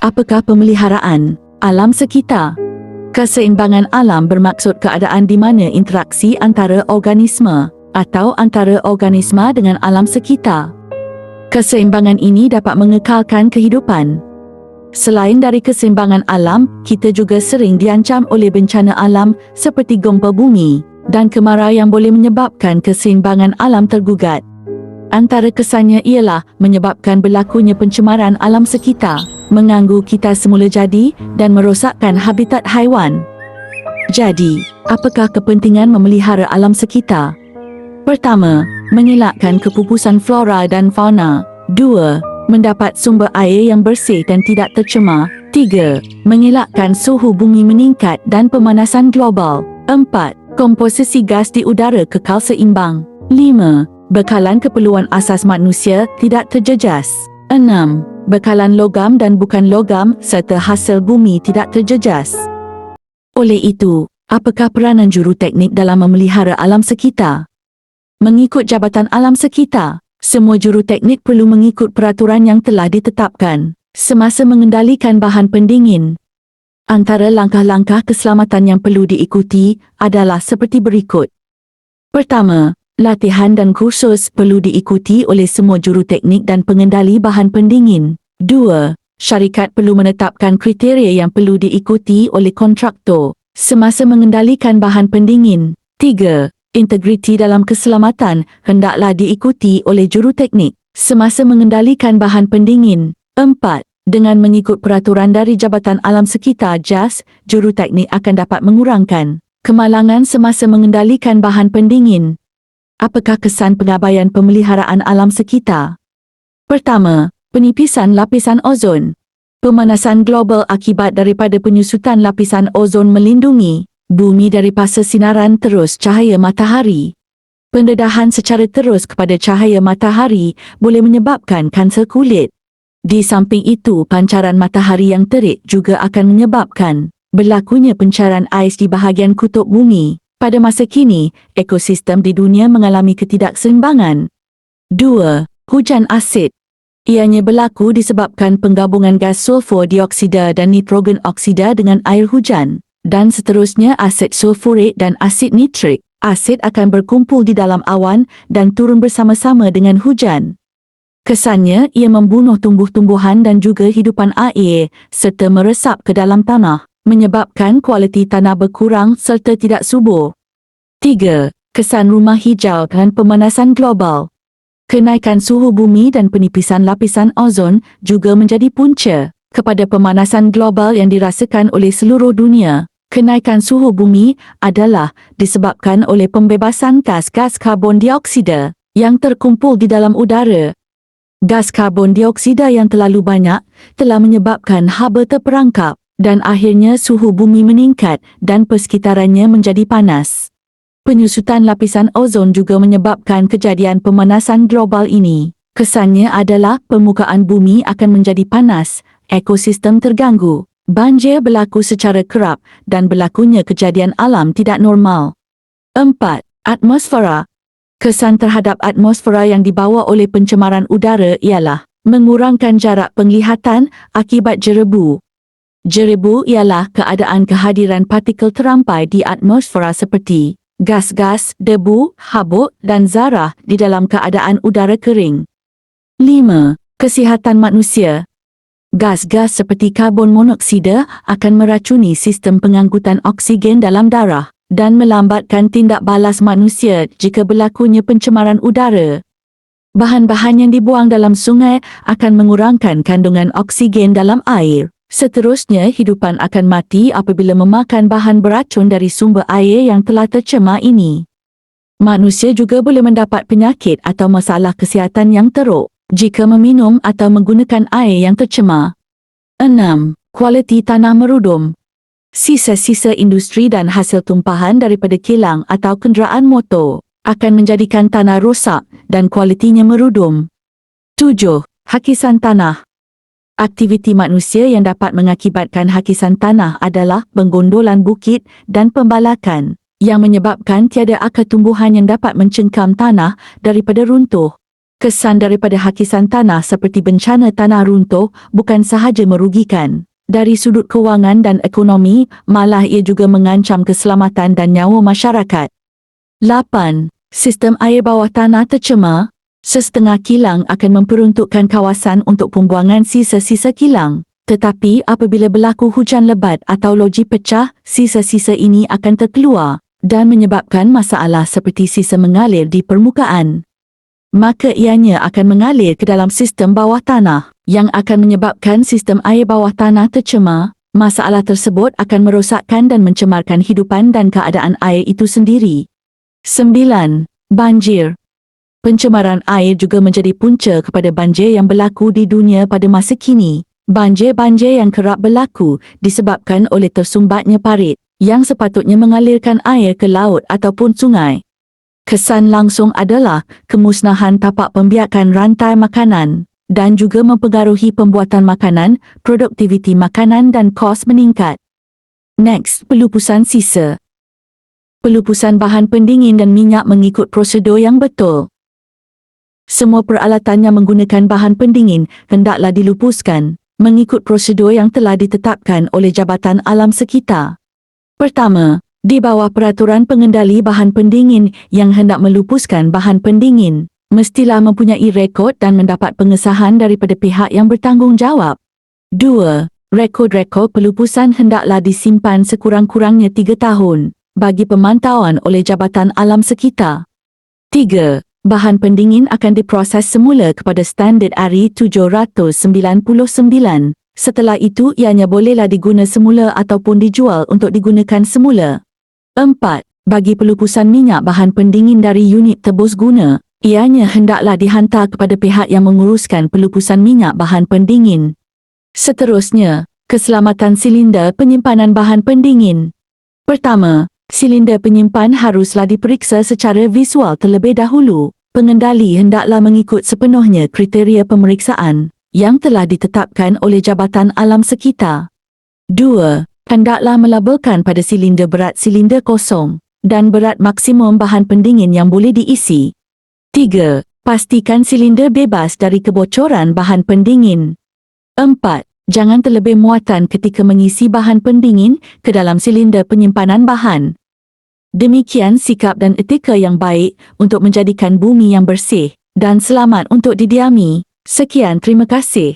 Apakah pemeliharaan alam sekitar? Keseimbangan alam bermaksud keadaan di mana interaksi antara organisme atau antara organisme dengan alam sekitar. Keseimbangan ini dapat mengekalkan kehidupan. Selain dari keseimbangan alam, kita juga sering diancam oleh bencana alam seperti gempa bumi dan kemarau yang boleh menyebabkan keseimbangan alam tergugat. Antara kesannya ialah menyebabkan berlakunya pencemaran alam sekitar, mengganggu kita semula jadi dan merosakkan habitat haiwan. Jadi, apakah kepentingan memelihara alam sekitar? Pertama, mengelakkan kepupusan flora dan fauna. 2. Mendapat sumber air yang bersih dan tidak tercemar. 3. Mengelakkan suhu bumi meningkat dan pemanasan global. 4. Komposisi gas di udara kekal seimbang. 5. Bekalan keperluan asas manusia tidak terjejas. 6. Bekalan logam dan bukan logam serta hasil bumi tidak terjejas. Oleh itu, apakah peranan juruteknik dalam memelihara alam sekitar? Mengikut Jabatan Alam Sekitar, semua juruteknik perlu mengikut peraturan yang telah ditetapkan semasa mengendalikan bahan pendingin. Antara langkah-langkah keselamatan yang perlu diikuti adalah seperti berikut. Pertama, latihan dan kursus perlu diikuti oleh semua juruteknik dan pengendali bahan pendingin. 2. Syarikat perlu menetapkan kriteria yang perlu diikuti oleh kontraktor semasa mengendalikan bahan pendingin. 3. Integriti dalam keselamatan hendaklah diikuti oleh juruteknik semasa mengendalikan bahan pendingin. 4. Dengan mengikut peraturan dari Jabatan Alam Sekitar JAS, juruteknik akan dapat mengurangkan kemalangan semasa mengendalikan bahan pendingin. Apakah kesan pengabaian pemeliharaan alam sekitar? Pertama, penipisan lapisan ozon. Pemanasan global akibat daripada penyusutan lapisan ozon melindungi bumi dari pasa sinaran terus cahaya matahari. Pendedahan secara terus kepada cahaya matahari boleh menyebabkan kanser kulit. Di samping itu, pancaran matahari yang terik juga akan menyebabkan berlakunya pencairan ais di bahagian kutub bumi. Pada masa kini, ekosistem di dunia mengalami ketidakseimbangan. 2. Hujan asid. Ianya berlaku disebabkan penggabungan gas sulfur dioksida dan nitrogen oksida dengan air hujan, dan seterusnya asid sulfurik dan asid nitrik. Asid akan berkumpul di dalam awan dan turun bersama-sama dengan hujan. Kesannya, ia membunuh tumbuh-tumbuhan dan juga hidupan air serta meresap ke dalam tanah, menyebabkan kualiti tanah berkurang serta tidak subur. 3. Kesan rumah hijau dan pemanasan global. Kenaikan suhu bumi dan penipisan lapisan ozon juga menjadi punca kepada pemanasan global yang dirasakan oleh seluruh dunia. Kenaikan suhu bumi adalah disebabkan oleh pembebasan gas-gas karbon dioksida yang terkumpul di dalam udara. Gas karbon dioksida yang terlalu banyak telah menyebabkan haba terperangkap dan akhirnya suhu bumi meningkat dan persekitarannya menjadi panas. Penyusutan lapisan ozon juga menyebabkan kejadian pemanasan global ini. Kesannya adalah permukaan bumi akan menjadi panas, ekosistem terganggu, banjir berlaku secara kerap dan berlakunya kejadian alam tidak normal. 4. Atmosfera. Kesan terhadap atmosfera yang dibawa oleh pencemaran udara ialah mengurangkan jarak penglihatan akibat jerebu. Jerebu ialah keadaan kehadiran partikel terampai di atmosfera seperti gas-gas, debu, habuk dan zarah di dalam keadaan udara kering. 5. Kesihatan manusia. Gas-gas seperti karbon monoksida akan meracuni sistem pengangkutan oksigen dalam darah dan melambatkan tindak balas manusia jika berlakunya pencemaran udara. Bahan-bahan yang dibuang dalam sungai akan mengurangkan kandungan oksigen dalam air. Seterusnya, hidupan akan mati apabila memakan bahan beracun dari sumber air yang telah tercemar ini. Manusia juga boleh mendapat penyakit atau masalah kesihatan yang teruk jika meminum atau menggunakan air yang tercemar. 6. Kualiti tanah merudum. Sisa-sisa industri dan hasil tumpahan daripada kilang atau kenderaan motor akan menjadikan tanah rosak dan kualitinya merudum. 7. Hakisan tanah. Aktiviti manusia yang dapat mengakibatkan hakisan tanah adalah penggondolan bukit dan pembalakan, yang menyebabkan tiada akar tumbuhan yang dapat mencengkam tanah daripada runtuh. Kesan daripada hakisan tanah seperti bencana tanah runtuh bukan sahaja merugikan. Dari sudut kewangan dan ekonomi, malah ia juga mengancam keselamatan dan nyawa masyarakat. 8. Sistem air bawah tanah tercemar. Sesetengah kilang akan memperuntukkan kawasan untuk pembuangan sisa-sisa kilang. Tetapi apabila berlaku hujan lebat atau loji pecah, sisa-sisa ini akan terkeluar dan menyebabkan masalah seperti sisa mengalir di permukaan. Maka ianya akan mengalir ke dalam sistem bawah tanah yang akan menyebabkan sistem air bawah tanah tercemar. Masalah tersebut akan merosakkan dan mencemarkan hidupan dan keadaan air itu sendiri. 9. Banjir. Pencemaran air juga menjadi punca kepada banjir yang berlaku di dunia pada masa kini. Banjir-banjir yang kerap berlaku disebabkan oleh tersumbatnya parit yang sepatutnya mengalirkan air ke laut ataupun sungai. Kesan langsung adalah kemusnahan tapak pembiakan rantai makanan dan juga mempengaruhi pembuatan makanan, produktiviti makanan dan kos meningkat. Next, pelupusan sisa. Pelupusan bahan pendingin dan minyak mengikut prosedur yang betul. Semua peralatan yang menggunakan bahan pendingin hendaklah dilupuskan mengikut prosedur yang telah ditetapkan oleh Jabatan Alam Sekitar. Pertama, di bawah peraturan pengendali bahan pendingin yang hendak melupuskan bahan pendingin, mestilah mempunyai rekod dan mendapat pengesahan daripada pihak yang bertanggungjawab. 2. Rekod-rekod pelupusan hendaklah disimpan sekurang-kurangnya 3 tahun bagi pemantauan oleh Jabatan Alam Sekitar. 3. Bahan pendingin akan diproses semula kepada standard ARI 799. Setelah itu ianya bolehlah diguna semula ataupun dijual untuk digunakan semula. 4. Bagi pelupusan minyak bahan pendingin dari unit tebus guna, ianya hendaklah dihantar kepada pihak yang menguruskan pelupusan minyak bahan pendingin. Seterusnya, keselamatan silinder penyimpanan bahan pendingin. Pertama, silinder penyimpan haruslah diperiksa secara visual terlebih dahulu. Pengendali hendaklah mengikut sepenuhnya kriteria pemeriksaan yang telah ditetapkan oleh Jabatan Alam Sekitar. 2. Hendaklah melabelkan pada silinder berat silinder kosong dan berat maksimum bahan pendingin yang boleh diisi. 3. Pastikan silinder bebas dari kebocoran bahan pendingin. 4. Jangan terlebih muatan ketika mengisi bahan pendingin ke dalam silinder penyimpanan bahan. Demikian sikap dan etika yang baik untuk menjadikan bumi yang bersih dan selamat untuk didiami. Sekian, terima kasih.